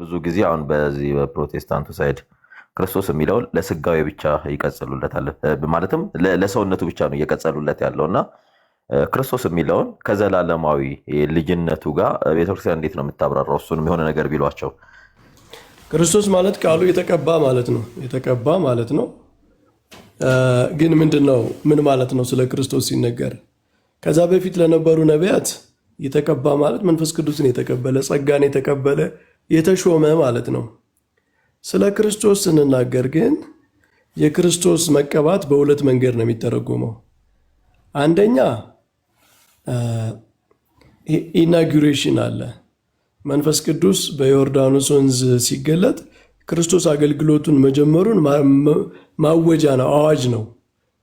ብዙ ጊዜ አሁን በዚህ በፕሮቴስታንቱ ሳይድ ክርስቶስ የሚለውን ለስጋዊ ብቻ ይቀጽሉለታል። ማለትም ለሰውነቱ ብቻ ነው እየቀጸሉለት ያለው እና ክርስቶስ የሚለውን ከዘላለማዊ ልጅነቱ ጋር ቤተክርስቲያን እንዴት ነው የምታብራራው? እሱንም የሆነ ነገር ቢሏቸው። ክርስቶስ ማለት ቃሉ የተቀባ ማለት ነው። የተቀባ ማለት ነው። ግን ምንድነው? ምን ማለት ነው? ስለ ክርስቶስ ሲነገር ከዛ በፊት ለነበሩ ነቢያት የተቀባ ማለት መንፈስ ቅዱስን የተቀበለ ጸጋን የተቀበለ የተሾመ ማለት ነው። ስለ ክርስቶስ ስንናገር ግን የክርስቶስ መቀባት በሁለት መንገድ ነው የሚተረጎመው። አንደኛ ኢናጉሬሽን አለ። መንፈስ ቅዱስ በዮርዳኖስ ወንዝ ሲገለጥ ክርስቶስ አገልግሎቱን መጀመሩን ማወጃ ነው፣ አዋጅ ነው፣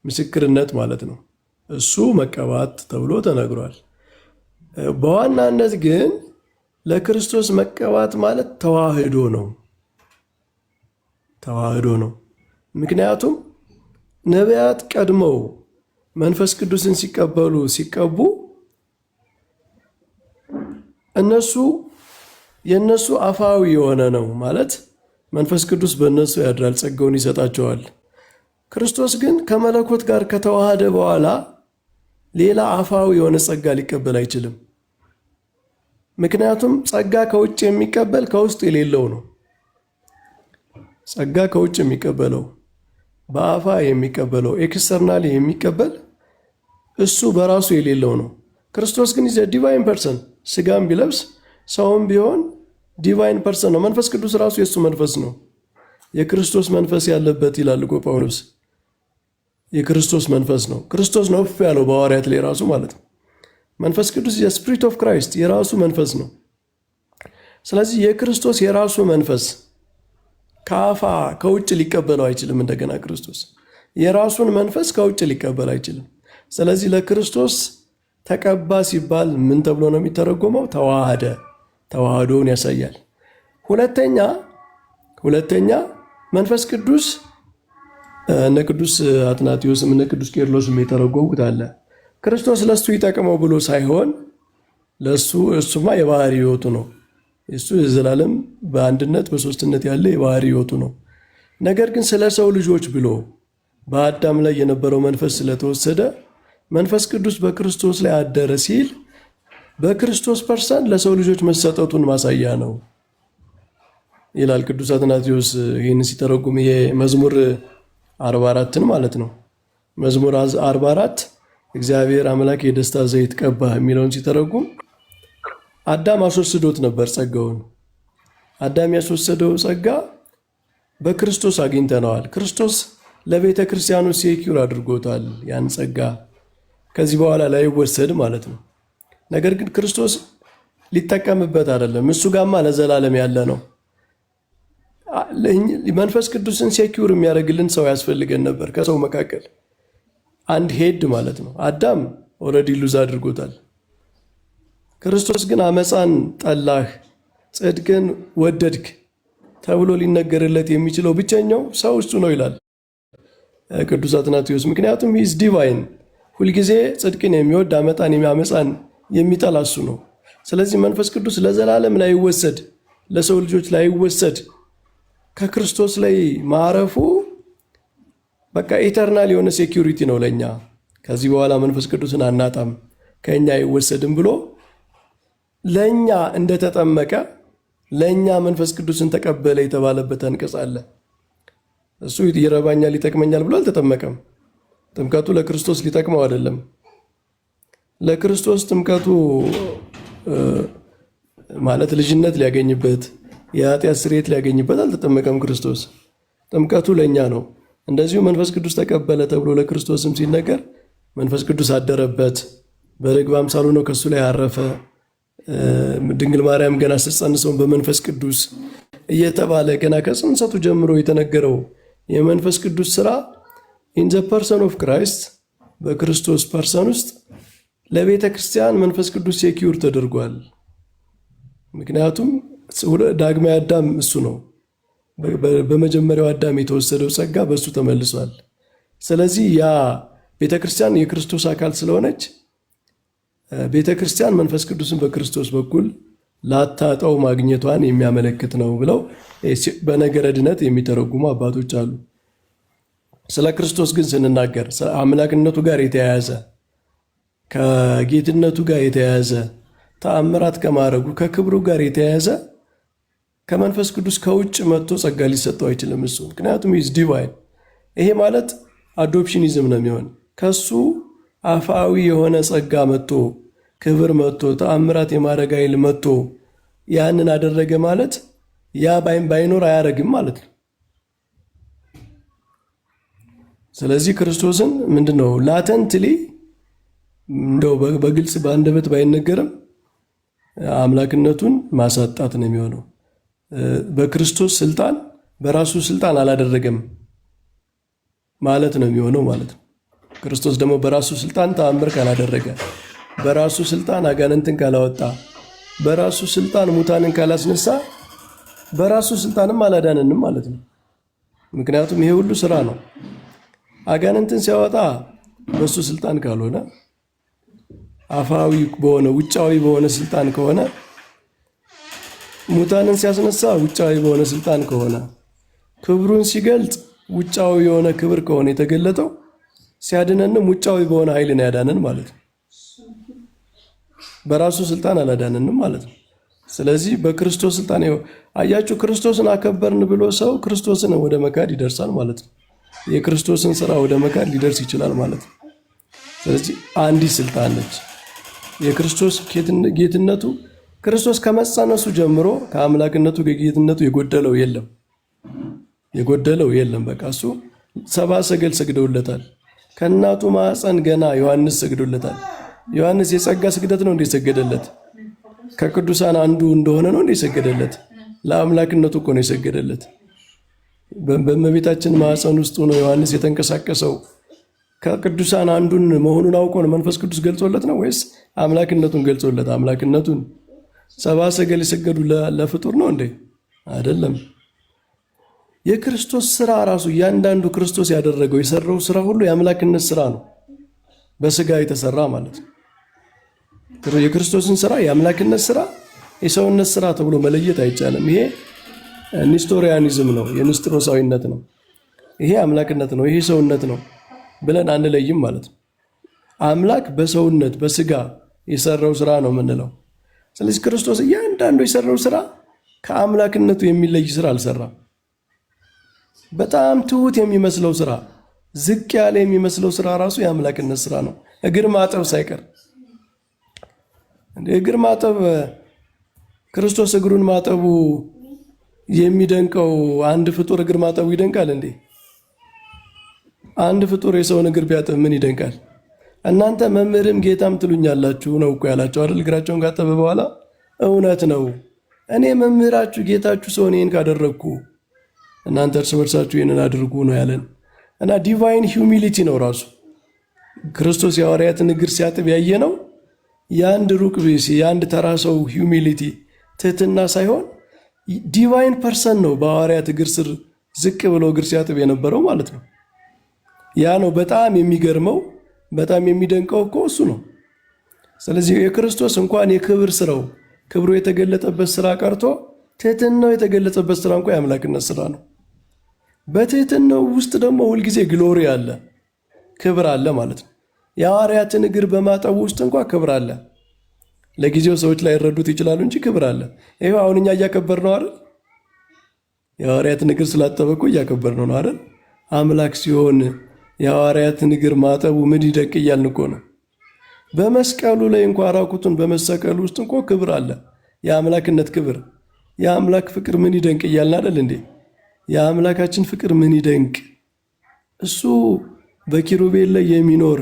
ምስክርነት ማለት ነው። እሱ መቀባት ተብሎ ተነግሯል። በዋናነት ግን ለክርስቶስ መቀባት ማለት ተዋህዶ ነው። ተዋህዶ ነው። ምክንያቱም ነቢያት ቀድመው መንፈስ ቅዱስን ሲቀቡ የእነሱ አፋዊ የሆነ ነው ማለት መንፈስ ቅዱስ በእነሱ ያድራል፣ ጸጋውን ይሰጣቸዋል። ክርስቶስ ግን ከመለኮት ጋር ከተዋሃደ በኋላ ሌላ አፋዊ የሆነ ጸጋ ሊቀበል አይችልም። ምክንያቱም ጸጋ ከውጭ የሚቀበል ከውስጥ የሌለው ነው። ጸጋ ከውጭ የሚቀበለው በአፋ የሚቀበለው ኤክስተርናል የሚቀበል እሱ በራሱ የሌለው ነው። ክርስቶስ ግን ዲቫይን ፐርሰን፣ ስጋም ቢለብስ ሰውም ቢሆን ዲቫይን ፐርሰን ነው። መንፈስ ቅዱስ ራሱ የእሱ መንፈስ ነው። የክርስቶስ መንፈስ ያለበት ይላል እኮ ጳውሎስ። የክርስቶስ መንፈስ ነው። ክርስቶስ ነው እፍ ያለው በሐዋርያት ላይ ራሱ ማለት ነው። መንፈስ ቅዱስ የስፒሪት ኦፍ ክራይስት የራሱ መንፈስ ነው። ስለዚህ የክርስቶስ የራሱ መንፈስ ከአፋ ከውጭ ሊቀበለው አይችልም። እንደገና ክርስቶስ የራሱን መንፈስ ከውጭ ሊቀበል አይችልም። ስለዚህ ለክርስቶስ ተቀባ ሲባል ምን ተብሎ ነው የሚተረጎመው? ተዋህደ፣ ተዋህዶውን ያሳያል። ሁለተኛ መንፈስ ቅዱስ እነ ቅዱስ አትናቴዎስም እነ ቅዱስ ቄርሎስም የተረጎሙት አለ። ክርስቶስ ለሱ ይጠቅመው ብሎ ሳይሆን እሱማ የባህሪ ሕይወቱ ነው። እሱ የዘላለም በአንድነት በሶስትነት ያለ የባህሪ ሕይወቱ ነው። ነገር ግን ስለ ሰው ልጆች ብሎ በአዳም ላይ የነበረው መንፈስ ስለተወሰደ መንፈስ ቅዱስ በክርስቶስ ላይ አደረ ሲል በክርስቶስ ፐርሰን ለሰው ልጆች መሰጠቱን ማሳያ ነው ይላል ቅዱስ አትናቴዎስ። ይህን ሲተረጉም መዝሙር 44ን ማለት ነው። መዝሙር 44 እግዚአብሔር አምላክ የደስታ ዘይት ቀባህ የሚለውን ሲተረጉም አዳም አስወስዶት ነበር ጸጋውን። አዳም ያስወሰደው ጸጋ በክርስቶስ አግኝተነዋል። ክርስቶስ ለቤተ ክርስቲያኑ ሴኪውር አድርጎታል ያን ጸጋ ከዚህ በኋላ ላይወሰድ ማለት ነው። ነገር ግን ክርስቶስ ሊጠቀምበት አይደለም። እሱ ጋማ ለዘላለም ያለ ነው። መንፈስ ቅዱስን ሴኪውር የሚያደርግልን ሰው ያስፈልገን ነበር። ከሰው መካከል አንድ ሄድ ማለት ነው። አዳም ኦልሬዲ ሉዝ አድርጎታል። ክርስቶስ ግን አመፃን ጠላህ፣ ጽድቅን ወደድክ ተብሎ ሊነገርለት የሚችለው ብቸኛው ሰው እሱ ነው ይላል ቅዱስ አትናቴዎስ። ምክንያቱም ሂዝ ዲቫይን፣ ሁልጊዜ ጽድቅን የሚወድ አመፃን የሚጠላ እሱ ነው። ስለዚህ መንፈስ ቅዱስ ለዘላለም ላይወሰድ፣ ለሰው ልጆች ላይወሰድ ከክርስቶስ ላይ ማረፉ በቃ ኢተርናል የሆነ ሴኪዩሪቲ ነው ለእኛ። ከዚህ በኋላ መንፈስ ቅዱስን አናጣም፣ ከእኛ አይወሰድም ብሎ ለእኛ እንደተጠመቀ ለእኛ መንፈስ ቅዱስን ተቀበለ የተባለበት አንቀጽ አለ። እሱ ይረባኛል ይጠቅመኛል ብሎ አልተጠመቀም። ጥምቀቱ ለክርስቶስ ሊጠቅመው አይደለም። ለክርስቶስ ጥምቀቱ ማለት ልጅነት ሊያገኝበት የኃጢአት ስርየት ሊያገኝበት አልተጠመቀም ክርስቶስ። ጥምቀቱ ለእኛ ነው። እንደዚሁ መንፈስ ቅዱስ ተቀበለ ተብሎ ለክርስቶስም ሲነገር መንፈስ ቅዱስ አደረበት፣ በርግብ አምሳል ሆኖ ከእሱ ላይ አረፈ፣ ድንግል ማርያም ገና ስትጸንሰው በመንፈስ ቅዱስ እየተባለ ገና ከጽንሰቱ ጀምሮ የተነገረው የመንፈስ ቅዱስ ስራ ኢን ዘ ፐርሰን ኦፍ ክራይስት በክርስቶስ ፐርሰን ውስጥ ለቤተ ክርስቲያን መንፈስ ቅዱስ ሴኪዩር ተደርጓል። ምክንያቱም ዳግማዊ አዳም እሱ ነው። በመጀመሪያው አዳም የተወሰደው ጸጋ በእሱ ተመልሷል። ስለዚህ ያ ቤተ ክርስቲያን የክርስቶስ አካል ስለሆነች ቤተ ክርስቲያን መንፈስ ቅዱስን በክርስቶስ በኩል ላታጠው ማግኘቷን የሚያመለክት ነው ብለው በነገረ ድነት የሚተረጉሙ አባቶች አሉ። ስለ ክርስቶስ ግን ስንናገር አምላክነቱ ጋር የተያያዘ ከጌትነቱ ጋር የተያያዘ ተአምራት ከማድረጉ ከክብሩ ጋር የተያያዘ ከመንፈስ ቅዱስ ከውጭ መጥቶ ጸጋ ሊሰጠው አይችልም እሱ። ምክንያቱም ኢዝ ዲቫይን። ይሄ ማለት አዶፕሽኒዝም ነው የሚሆን። ከሱ አፋዊ የሆነ ጸጋ መጥቶ ክብር መጥቶ ተአምራት የማድረግ ኃይል መጥቶ ያንን አደረገ ማለት ያ ባይኖር አያደርግም ማለት ነው። ስለዚህ ክርስቶስን ምንድነው ላተንትሊ እንደው በግልጽ በአንደበት ባይነገርም አምላክነቱን ማሳጣት ነው የሚሆነው። በክርስቶስ ስልጣን በራሱ ስልጣን አላደረገም ማለት ነው የሚሆነው ማለት ነው። ክርስቶስ ደግሞ በራሱ ስልጣን ተአምር ካላደረገ፣ በራሱ ስልጣን አጋንንትን ካላወጣ፣ በራሱ ስልጣን ሙታንን ካላስነሳ በራሱ ስልጣንም አላዳነንም ማለት ነው። ምክንያቱም ይሄ ሁሉ ስራ ነው። አጋንንትን ሲያወጣ በሱ ስልጣን ካልሆነ አፋዊ በሆነ ውጫዊ በሆነ ስልጣን ከሆነ፣ ሙታንን ሲያስነሳ ውጫዊ በሆነ ስልጣን ከሆነ፣ ክብሩን ሲገልጽ ውጫዊ የሆነ ክብር ከሆነ የተገለጠው ሲያድነንም ውጫዊ በሆነ ኃይል ነው ያዳነን ማለት ነው። በራሱ ስልጣን አላዳነንም ማለት ነው። ስለዚህ በክርስቶስ ስልጣን አያችሁ፣ ክርስቶስን አከበርን ብሎ ሰው ክርስቶስን ወደ መካድ ይደርሳል ማለት ነው። የክርስቶስን ስራ ወደ መካድ ሊደርስ ይችላል ማለት ነው። ስለዚህ አንዲት ስልጣን ነች የክርስቶስ ጌትነቱ። ክርስቶስ ከመጸነሱ ጀምሮ ከአምላክነቱ ከጌትነቱ የጎደለው የለም። በቃ እሱ ሰብአ ሰገል ሰግደውለታል። ከእናቱ ማዕፀን ገና ዮሐንስ ሰግዶለታል። ዮሐንስ የጸጋ ስግደት ነው እንደ ሰገደለት? ከቅዱሳን አንዱ እንደሆነ ነው እንደ ሰገደለት? ለአምላክነቱ እኮ ነው የሰገደለት። በእመቤታችን ማዕፀን ውስጥ ሆኖ ዮሐንስ የተንቀሳቀሰው ከቅዱሳን አንዱን መሆኑን አውቆ ነው መንፈስ ቅዱስ ገልጾለት ነው ወይስ አምላክነቱን ገልጾለት? አምላክነቱን ሰብአ ሰገል የሰገዱ ለፍጡር ነው እንዴ? አይደለም። የክርስቶስ ስራ ራሱ እያንዳንዱ ክርስቶስ ያደረገው የሰራው ስራ ሁሉ የአምላክነት ስራ ነው፣ በስጋ የተሰራ ማለት ነው። የክርስቶስን ስራ የአምላክነት ስራ፣ የሰውነት ስራ ተብሎ መለየት አይቻልም። ይሄ ኒስቶሪያኒዝም ነው፣ የንስጥሮሳዊነት ነው። ይሄ አምላክነት ነው፣ ይሄ ሰውነት ነው ብለን አንለይም ማለት ነው። አምላክ በሰውነት በስጋ የሰራው ስራ ነው የምንለው። ስለዚህ ክርስቶስ እያንዳንዱ የሰራው ስራ ከአምላክነቱ የሚለይ ስራ አልሰራም። በጣም ትሁት የሚመስለው ስራ፣ ዝቅ ያለ የሚመስለው ስራ ራሱ የአምላክነት ስራ ነው። እግር ማጠብ ሳይቀር እግር ማጠብ፣ ክርስቶስ እግሩን ማጠቡ የሚደንቀው አንድ ፍጡር እግር ማጠቡ ይደንቃል እንዴ? አንድ ፍጡር የሰውን እግር ቢያጠብ ምን ይደንቃል? እናንተ መምህርም ጌታም ትሉኛላችሁ ነው እኮ ያላቸው አይደል? እግራቸውን ካጠበ በኋላ እውነት ነው፣ እኔ መምህራችሁ ጌታችሁ ሰውን ይህን ካደረግኩ እናንተ እርስ በርሳችሁ ይህንን አድርጉ ነው ያለን። እና ዲቫይን ሂውሚሊቲ ነው ራሱ ክርስቶስ የሐዋርያትን እግር ሲያጥብ ያየ ነው። የአንድ ሩቅ ብእሲ የአንድ ተራ ሰው ሂውሚሊቲ ትህትና ሳይሆን ዲቫይን ፐርሰን ነው በሐዋርያት እግር ስር ዝቅ ብሎ እግር ሲያጥብ የነበረው ማለት ነው። ያ ነው በጣም የሚገርመው፣ በጣም የሚደንቀው እኮ እሱ ነው። ስለዚህ የክርስቶስ እንኳን የክብር ስራው ክብሩ የተገለጠበት ስራ ቀርቶ ትህትናው የተገለጸበት ስራ እንኳን የአምላክነት ስራ ነው። በትህትናው ውስጥ ደግሞ ሁልጊዜ ግሎሪ አለ፣ ክብር አለ ማለት ነው። የሐዋርያትን እግር በማጠቡ ውስጥ እንኳን ክብር አለ። ለጊዜው ሰዎች ላይ ይረዱት ይችላሉ እንጂ ክብር አለ። ይሄው አሁን እኛ እያከበር ነው አይደል? የሐዋርያትን እግር ስላጠበ እኮ እያከበር ነው አይደል? አምላክ ሲሆን የሐዋርያትን እግር ማጠቡ ምን ይደቅ እያልን እኮ ነው። በመስቀሉ ላይ እንኳን ራቁቱን በመሰቀሉ ውስጥ እንኳ ክብር አለ፣ የአምላክነት ክብር። የአምላክ ፍቅር ምን ይደንቅ እያልን አይደል እንዴ? የአምላካችን ፍቅር ምን ይደንቅ! እሱ በኪሩቤል ላይ የሚኖር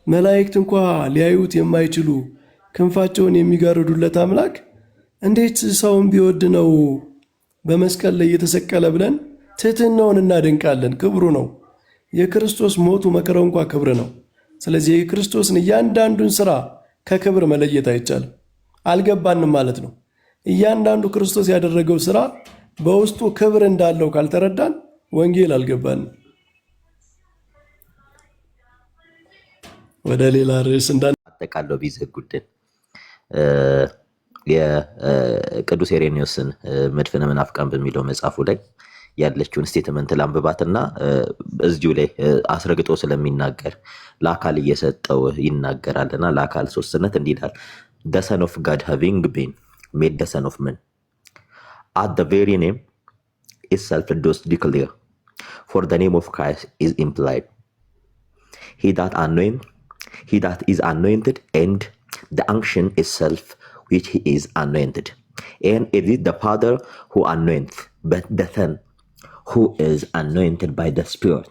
መላእክት እንኳ ሊያዩት የማይችሉ ክንፋቸውን የሚጋርዱለት አምላክ እንዴት ሰውን ቢወድ ነው በመስቀል ላይ የተሰቀለ ብለን ትህትናውን እናደንቃለን። ክብሩ ነው። የክርስቶስ ሞቱ መከራው እንኳ ክብር ነው። ስለዚህ የክርስቶስን እያንዳንዱን ስራ ከክብር መለየት አይቻልም። አልገባንም ማለት ነው። እያንዳንዱ ክርስቶስ ያደረገው ስራ በውስጡ ክብር እንዳለው ካልተረዳን ወንጌል አልገባንም። ወደ ሌላ ርዕስ አጠቃለው ቢዘጉድን የቅዱስ ኢሬኒዮስን መድፍነ መናፍቃን በሚለው መጽሐፉ ላይ ያለችውን ስቴትመንት ላንብባትና እዚሁ ላይ አስረግጦ ስለሚናገር ለአካል እየሰጠው ይናገራልና ለአካል ሶስትነት እንዲህ ይላል። the son of God having been made the son of man at the very name itself does declare, for the name of Christ is implied. He that is anointed, and the unction itself which he is anointed. And it is the Father who anoints, but the Son who is anointed by the Spirit,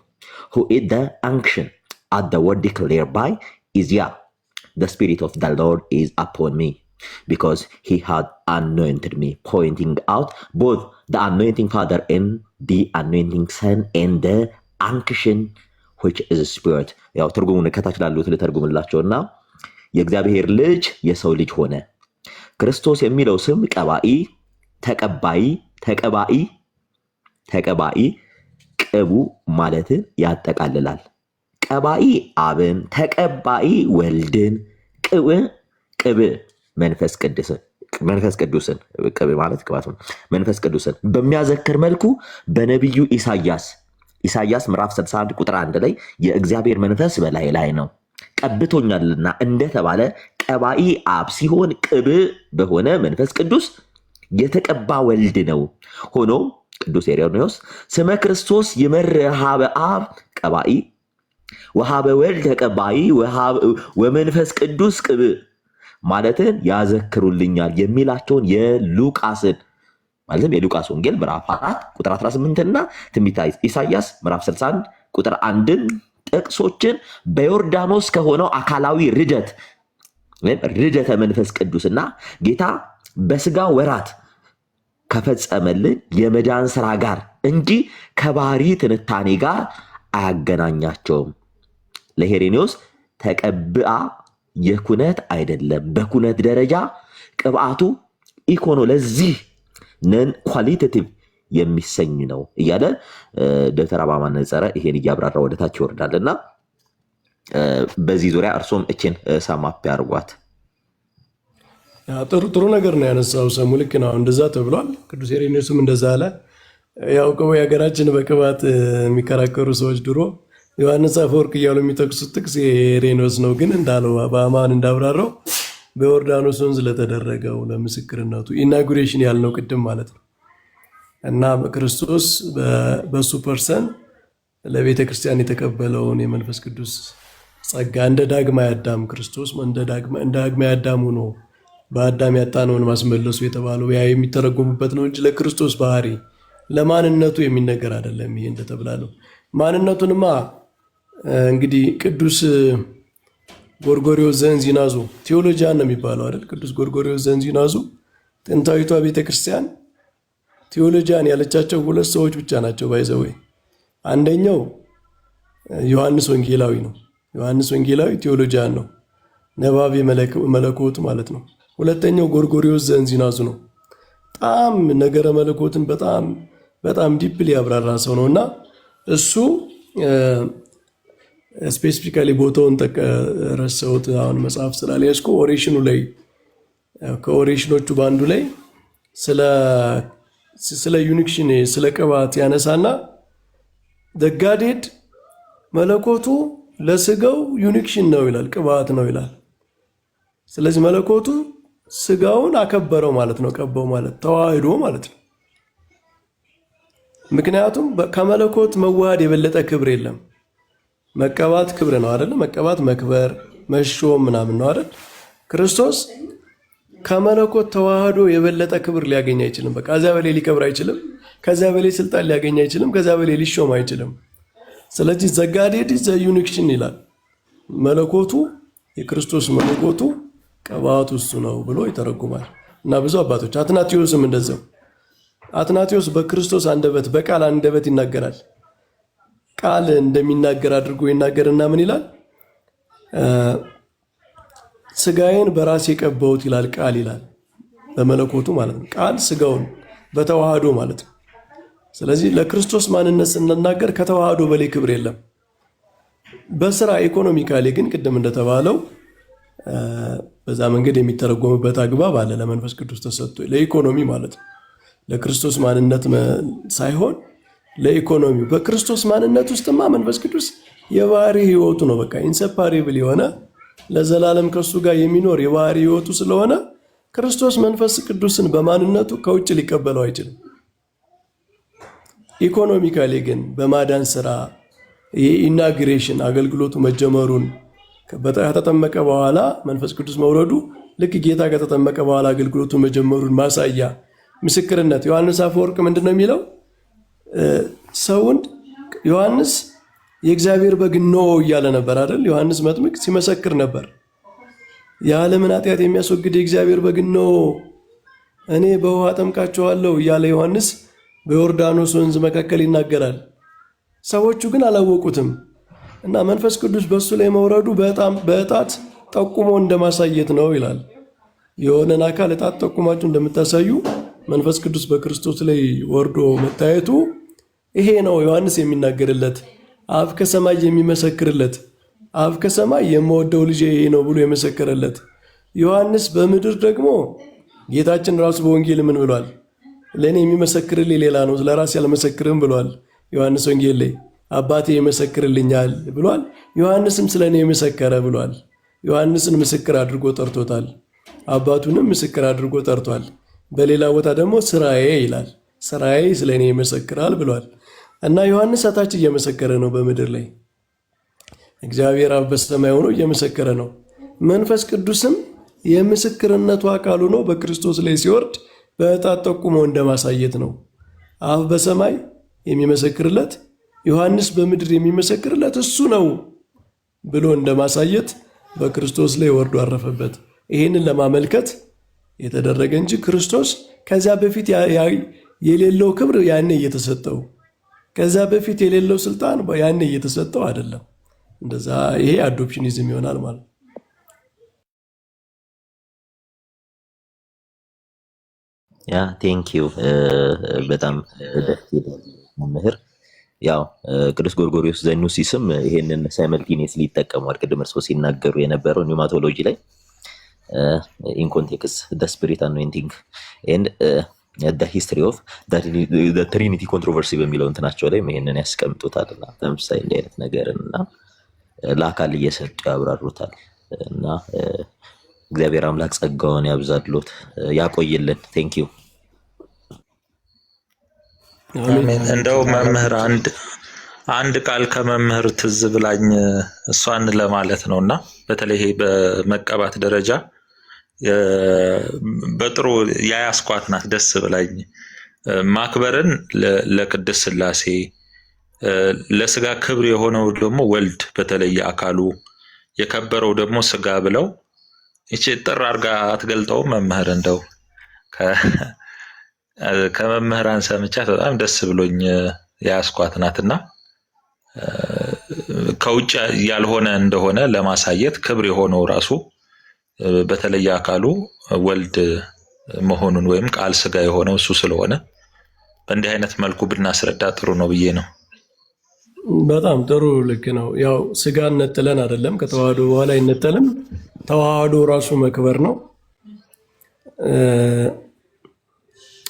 who is the unction at the word declared by is the Spirit of the Lord is upon me, because he had anointed me, pointing out both the anointing Father and the anointing Son and the unction which is Spirit. ያው ትርጉሙን ከታች ላሉት ልተርጉምላቸውና የእግዚአብሔር ልጅ የሰው ልጅ ሆነ። ክርስቶስ የሚለው ስም ቀባኢ፣ ተቀባኢ ቅቡ ማለትን ያጠቃልላል። ቀባኢ አብን፣ ተቀባኢ ወልድን፣ ቅብ መንፈስ ቅዱስን ቅብ ማለት ቅባት ነው። መንፈስ ቅዱስን በሚያዘክር መልኩ በነቢዩ ኢሳያስ ምዕራፍ 61 ቁጥር 1 ላይ የእግዚአብሔር መንፈስ በላይ ነው ቀብቶኛልና እንደተባለ ቀባኢ አብ ሲሆን ቅብ በሆነ መንፈስ ቅዱስ የተቀባ ወልድ ነው። ሆኖ ቅዱስ ኢሬኒዮስ ስመ ክርስቶስ ይመርህ ሀበ አብ ቀባኢ ወሀበ ወልድ ተቀባኢ ወመንፈስ ቅዱስ ቅብ ማለትን ያዘክሩልኛል የሚላቸውን የሉቃስን ማለትም የሉቃስ ወንጌል ምዕራፍ 4 ቁጥር 18 እና ትንቢተ ኢሳያስ ምዕራፍ 61 ቁጥር 1ን ጥቅሶችን በዮርዳኖስ ከሆነው አካላዊ ርደተ መንፈስ ቅዱስና ጌታ በስጋ ወራት ከፈጸመልን የመዳን ስራ ጋር እንጂ ከባህሪ ትንታኔ ጋር አያገናኛቸውም። ለኢሬኒዮስ ተቀብአ የኩነት አይደለም፣ በኩነት ደረጃ ቅብአቱ ኢኮኖ ለዚህ ነን ኳሊቴቲቭ የሚሰኝ ነው እያለ ዶክተር አብርሃም አነጸረ ይሄን እያብራራ ወደታች ይወርዳልና በዚህ ዙሪያ እርሶም እቺን ሳማፕ ያርጓት። ጥሩ ነገር ነው ያነሳው። ሰሙ ልክ ነው፣ እንደዛ ተብሏል። ቅዱስ ኢሬኒዮስም እንደዛ አለ። ያው የሀገራችን በቅባት የሚከራከሩ ሰዎች ድሮ ዮሐንስ አፈወርቅ እያሉ የሚጠቅሱት ጥቅስ ኢሬኒዮስ ነው። ግን እንዳለው በአማን እንዳብራራው በዮርዳኖስ ወንዝ ለተደረገው ለምስክርነቱ ኢናጉሬሽን ያልነው ቅድም ማለት ነው እና ክርስቶስ በሱ ፐርሰን ለቤተ ክርስቲያን የተቀበለውን የመንፈስ ቅዱስ ጸጋ እንደ ዳግማዊ አዳም ክርስቶስ እንደ ዳግማዊ አዳም ሆኖ በአዳም ያጣነውን ማስመለሱ የተባለው ያ የሚተረጎምበት ነው እንጂ ለክርስቶስ ባህሪ ለማንነቱ የሚነገር አይደለም። ይሄ እንደተብላለው ማንነቱንማ እንግዲህ ቅዱስ ጎርጎርዮስ ዘእንዚናዙ ቴዎሎጂያን ነው የሚባለው አይደል? ቅዱስ ጎርጎርዮስ ዘእንዚናዙ ጥንታዊቷ ቤተክርስቲያን ቴዎሎጂያን ያለቻቸው ሁለት ሰዎች ብቻ ናቸው። ባይዘወይ አንደኛው ዮሐንስ ወንጌላዊ ነው። ዮሐንስ ወንጌላዊ ቴዎሎጂያን ነው፣ ነባቤ መለኮት ማለት ነው። ሁለተኛው ጎርጎርዮስ ዘእንዚናዙ ነው። በጣም ነገረ መለኮትን በጣም ዲፕሊ ያብራራ ሰው ነውና እሱ ስፔሲፊካሊ ቦታውን ረሰውት አሁን መጽሐፍ ስላልያዝኩ ኦሬሽኑ ላይ ከኦሬሽኖቹ በአንዱ ላይ ስለ ዩኒክሽን ስለ ቅባት ያነሳና ደጋዴድ መለኮቱ ለስጋው ዩኒክሽን ነው ይላል፣ ቅባት ነው ይላል። ስለዚህ መለኮቱ ስጋውን አከበረው ማለት ነው፣ ቀባው ማለት ተዋህዶ ማለት ነው። ምክንያቱም ከመለኮት መዋሃድ የበለጠ ክብር የለም። መቀባት ክብር ነው አይደል? መቀባት መክበር መሾም ምናምን ነው አይደል? ክርስቶስ ከመለኮት ተዋህዶ የበለጠ ክብር ሊያገኝ አይችልም። በቃ ከዛ በላይ ሊከብር አይችልም። ከዛ በላይ ስልጣን ሊያገኝ አይችልም። ከዛ በላይ ሊሾም አይችልም። ስለዚህ ዘጋዴድ ዘዩኒክሽን ይላል። መለኮቱ የክርስቶስ መለኮቱ ቅባቱ እሱ ነው ብሎ ይተረጉማል። እና ብዙ አባቶች አትናቴዎስም እንደዛው አትናቴዎስ በክርስቶስ አንደበት በቃል አንደበት ይናገራል። ቃል እንደሚናገር አድርጎ ይናገርና ምን ይላል? ስጋዬን በራሴ ቀባሁት ይላል። ቃል ይላል በመለኮቱ ማለት ነው። ቃል ስጋውን በተዋህዶ ማለት ነው። ስለዚህ ለክርስቶስ ማንነት ስንናገር ከተዋህዶ በላይ ክብር የለም። በስራ ኢኮኖሚካሊ ግን ቅድም እንደተባለው በዛ መንገድ የሚተረጎምበት አግባብ አለ። ለመንፈስ ቅዱስ ተሰጥቶ ለኢኮኖሚ ማለት ነው። ለክርስቶስ ማንነት ሳይሆን ለኢኮኖሚው። በክርስቶስ ማንነት ውስጥማ መንፈስ ቅዱስ የባህሪ ህይወቱ ነው። በቃ ኢንሰፓሬብል የሆነ ለዘላለም ከሱ ጋር የሚኖር የባህሪ ህይወቱ ስለሆነ ክርስቶስ መንፈስ ቅዱስን በማንነቱ ከውጭ ሊቀበለው አይችልም። ኢኮኖሚካሊ ግን በማዳን ስራ የኢናግሬሽን አገልግሎቱ መጀመሩን ከተጠመቀ በኋላ መንፈስ ቅዱስ መውረዱ ልክ ጌታ ከተጠመቀ በኋላ አገልግሎቱ መጀመሩን ማሳያ ምስክርነት። ዮሐንስ አፈወርቅ ምንድን ነው የሚለው? ሰውን ዮሐንስ የእግዚአብሔር በግ ነው እያለ ነበር አይደል? ዮሐንስ መጥምቅ ሲመሰክር ነበር። የዓለምን ኃጢአት የሚያስወግድ የእግዚአብሔር በግ ነው፣ እኔ በውሃ አጠምቃችኋለሁ እያለ ዮሐንስ በዮርዳኖስ ወንዝ መካከል ይናገራል። ሰዎቹ ግን አላወቁትም። እና መንፈስ ቅዱስ በእሱ ላይ መውረዱ በጣም በእጣት ጠቁሞ እንደማሳየት ነው ይላል። የሆነን አካል እጣት ጠቁማችሁ እንደምታሳዩ መንፈስ ቅዱስ በክርስቶስ ላይ ወርዶ መታየቱ ይሄ ነው ዮሐንስ የሚናገርለት፣ አብ ከሰማይ የሚመሰክርለት፣ አብ ከሰማይ የምወደው ልጄ ይሄ ነው ብሎ የመሰከረለት። ዮሐንስ በምድር ደግሞ ጌታችን ራሱ በወንጌል ምን ብሏል? ለእኔ የሚመሰክርልኝ ሌላ ነው፣ ለራሴ አልመሰክርም ብሏል። ዮሐንስ ወንጌል ላይ አባቴ ይመሰክርልኛል ብሏል። ዮሐንስም ስለ እኔ የመሰከረ ብሏል። ዮሐንስን ምስክር አድርጎ ጠርቶታል። አባቱንም ምስክር አድርጎ ጠርቷል። በሌላ ቦታ ደግሞ ስራዬ ይላል። ስራዬ ስለ እኔ ይመሰክራል ብሏል። እና ዮሐንስ እታች እየመሰከረ ነው በምድር ላይ፣ እግዚአብሔር አብ በሰማይ ሆኖ እየመሰከረ ነው። መንፈስ ቅዱስም የምስክርነቱ አካል ሆኖ በክርስቶስ ላይ ሲወርድ በእጣት ጠቁሞ እንደማሳየት ነው። አብ በሰማይ የሚመሰክርለት፣ ዮሐንስ በምድር የሚመሰክርለት እሱ ነው ብሎ እንደማሳየት በክርስቶስ ላይ ወርዶ አረፈበት። ይህንን ለማመልከት የተደረገ እንጂ ክርስቶስ ከዚያ በፊት የሌለው ክብር ያኔ እየተሰጠው፣ ከዚያ በፊት የሌለው ስልጣን ያኔ እየተሰጠው አይደለም። እንደዛ ይሄ አዶፕሽኒዝም ይሆናል ማለት ነው። ያ ቴንኪዩ በጣም ደስ ይላል መምህር። ያው ቅዱስ ጎርጎርዮስ ዘኑሲስም ይሄንን ሳይመልቲኒየስሊ ይጠቀሟል። ቅድም እርሶ ሲናገሩ የነበረው ኒውማቶሎጂ ላይ ኢን ኮንቴክስት ዘ ስፒሪት አኖይንቲንግ ኤንድ ዘ ሂስትሪ ኦፍ ዘ ትሪኒቲ ኮንትሮቨርሲ በሚለው እንትናቸው ላይ ይሄንን ያስቀምጡታል። እና ለምሳሌ እንዲህ አይነት ነገርን እና ለአካል እየሰጡ ያብራሩታል። እና እግዚአብሔር አምላክ ጸጋውን ያብዛልዎት ያቆይልን። ቴንኪዩ። እንደው መምህር አንድ ቃል ከመምህር ትዝ ብላኝ እሷን ለማለት ነው። እና በተለይ በመቀባት ደረጃ በጥሩ ያያስኳት ናት። ደስ ብላኝ ማክበርን ለቅድስት ሥላሴ ለስጋ ክብር የሆነው ደግሞ ወልድ በተለይ አካሉ የከበረው ደግሞ ስጋ ብለው እቺ ጥር አርጋ አትገልጠውም መምህር? እንደው ከመምህራን ሰምቻት በጣም ደስ ብሎኝ ያስኳት ናትና ከውጭ ያልሆነ እንደሆነ ለማሳየት ክብር የሆነው ራሱ በተለይ አካሉ ወልድ መሆኑን ወይም ቃል ስጋ የሆነው እሱ ስለሆነ በእንዲህ አይነት መልኩ ብናስረዳ ጥሩ ነው ብዬ ነው። በጣም ጥሩ፣ ልክ ነው። ያው ስጋ ነጥለን አይደለም፣ ከተዋህዶ በኋላ አይነጠልም። ተዋህዶ ራሱ መክበር ነው።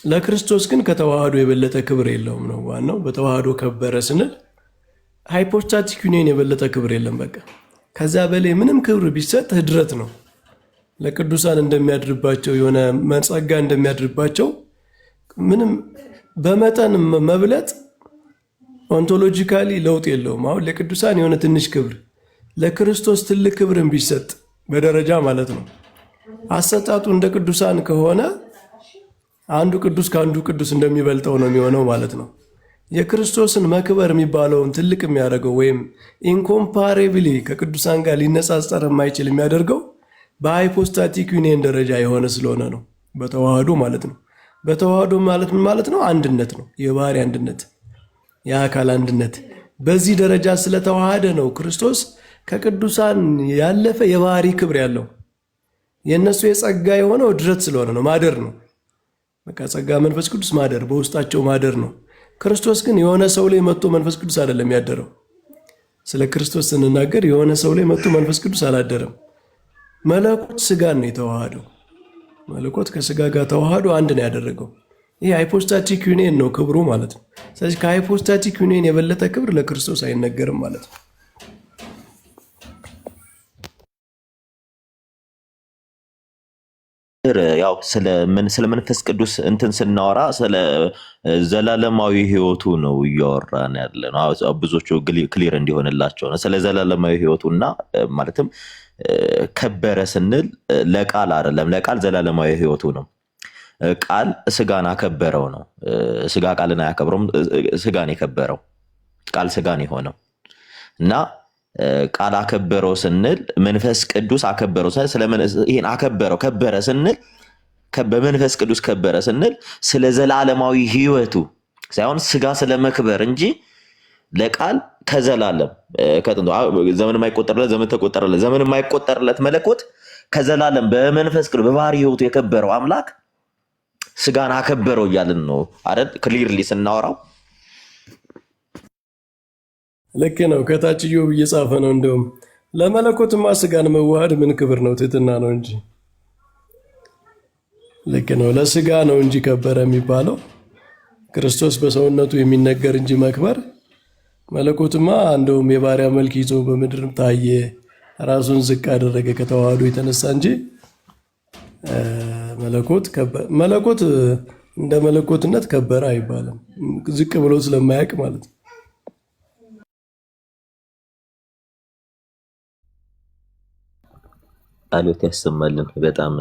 ለክርስቶስ ግን ከተዋህዶ የበለጠ ክብር የለውም ነው ዋናው። በተዋህዶ ከበረ ስንል ሃይፖስታቲክ ዩኒየን የበለጠ ክብር የለም። በቃ ከዛ በላይ ምንም ክብር ቢሰጥ ህድረት ነው። ለቅዱሳን እንደሚያድርባቸው የሆነ መጸጋ እንደሚያድርባቸው ምንም በመጠን መብለጥ ኦንቶሎጂካሊ ለውጥ የለውም። አሁን ለቅዱሳን የሆነ ትንሽ ክብር፣ ለክርስቶስ ትልቅ ክብርን ቢሰጥ በደረጃ ማለት ነው። አሰጣጡ እንደ ቅዱሳን ከሆነ አንዱ ቅዱስ ከአንዱ ቅዱስ እንደሚበልጠው ነው የሚሆነው ማለት ነው። የክርስቶስን መክበር የሚባለውን ትልቅ የሚያደርገው ወይም ኢንኮምፓሬብሊ ከቅዱሳን ጋር ሊነጻጸር የማይችል የሚያደርገው በሃይፖስታቲክ ዩኒየን ደረጃ የሆነ ስለሆነ ነው። በተዋህዶ ማለት ነው። በተዋህዶ ማለት ምን ማለት ነው? አንድነት ነው። የባህሪ አንድነት፣ የአካል አንድነት። በዚህ ደረጃ ስለተዋሃደ ነው ክርስቶስ ከቅዱሳን ያለፈ የባህሪ ክብር ያለው። የእነሱ የጸጋ የሆነው ድረት ስለሆነ ነው፣ ማደር ነው። በቃ ጸጋ መንፈስ ቅዱስ ማደር፣ በውስጣቸው ማደር ነው። ክርስቶስ ግን የሆነ ሰው ላይ መጥቶ መንፈስ ቅዱስ አይደለም ያደረው። ስለ ክርስቶስ ስንናገር የሆነ ሰው ላይ መጥቶ መንፈስ ቅዱስ አላደረም። መለኮት ስጋን ነው የተዋሃደው። መለኮት ከስጋ ጋር ተዋህዶ አንድ ነው ያደረገው። ይህ ሃይፖስታቲክ ዩኒየን ነው ክብሩ ማለት ነው። ስለዚህ ከሃይፖስታቲክ ዩኒየን የበለጠ ክብር ለክርስቶስ አይነገርም ማለት ነው። ያው ስለ መንፈስ ቅዱስ እንትን ስናወራ ስለ ዘላለማዊ ህይወቱ ነው እያወራን ያለ ነው። ብዙዎቹ ክሊር እንዲሆንላቸው ነው። ስለ ዘላለማዊ ህይወቱና ማለትም ከበረ ስንል ለቃል አይደለም። ለቃል ዘላለማዊ ህይወቱ ነው። ቃል ስጋን አከበረው ነው። ስጋ ቃልን አያከብረውም። ስጋን የከበረው ቃል ስጋን የሆነው እና ቃል አከበረው ስንል መንፈስ ቅዱስ አከበረው። ይሄን አከበረው ከበረ ስንል በመንፈስ ቅዱስ ከበረ ስንል ስለ ዘላለማዊ ህይወቱ ሳይሆን ስጋ ስለመክበር እንጂ ለቃል ከዘላለም ዘመን የማይቆጠርለት ዘመን ተቆጠረለት ዘመን የማይቆጠርለት መለኮት ከዘላለም በመንፈስ ቅዱስ በባህሪ ህይወቱ የከበረው አምላክ ስጋን አከበረው እያልን ነው አይደል? ክሊርሊ ስናወራው ልክ ነው። ከታች ኢዮብ እየጻፈ ነው። እንደውም ለመለኮትማ ስጋን መዋሃድ ምን ክብር ነው? ትህትና ነው እንጂ። ልክ ነው። ለስጋ ነው እንጂ ከበረ የሚባለው ክርስቶስ በሰውነቱ የሚነገር እንጂ መክበር። መለኮትማ እንደውም የባሪያ መልክ ይዞ በምድርም ታየ፣ ራሱን ዝቅ አደረገ ከተዋህዶ የተነሳ እንጂ መለኮት እንደ መለኮትነት ከበረ አይባልም። ዝቅ ብሎ ስለማያውቅ ማለት ነው። ቃሎት ያሰማልን በጣም